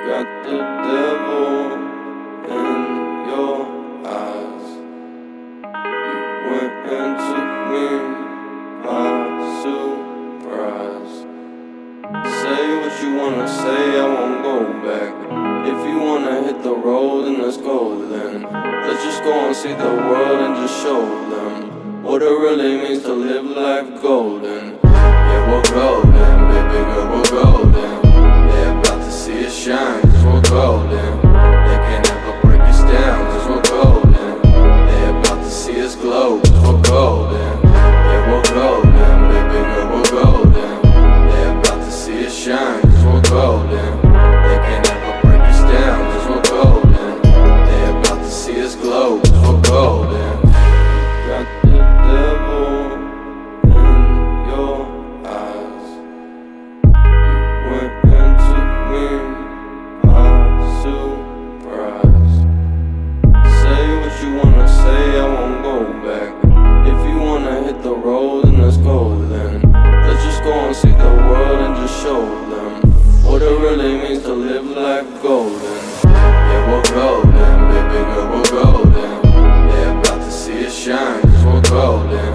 Got the devil in your eyes. You went and took me by surprise. Say what you wanna say, I won't go back. If you wanna hit the road, then let's go then. Let's just go and see the world and just show them what it really means to live life golden. Yeah, we're golden, baby girl, we're golden. They're about to see us shine, cause we're golden. They can't ever break us down, cause we're golden. They're about to see us glow, cause we're golden. Yeah, we're golden, baby girl, we're golden. They're about to see us shine, cause we're golden. They can't ever break us down, cause we're golden. They're about to see us glow, cause we're golden. Got the devil in your eyes. You went and took me by surprise. Say what you wanna say, I won't go back. If you wanna hit the road, then let's go then. Let's just go and see the world and just show them what it really means to live life golden. Yeah, we're golden, baby girl, we're golden. They're about to see us shine, cause we're golden.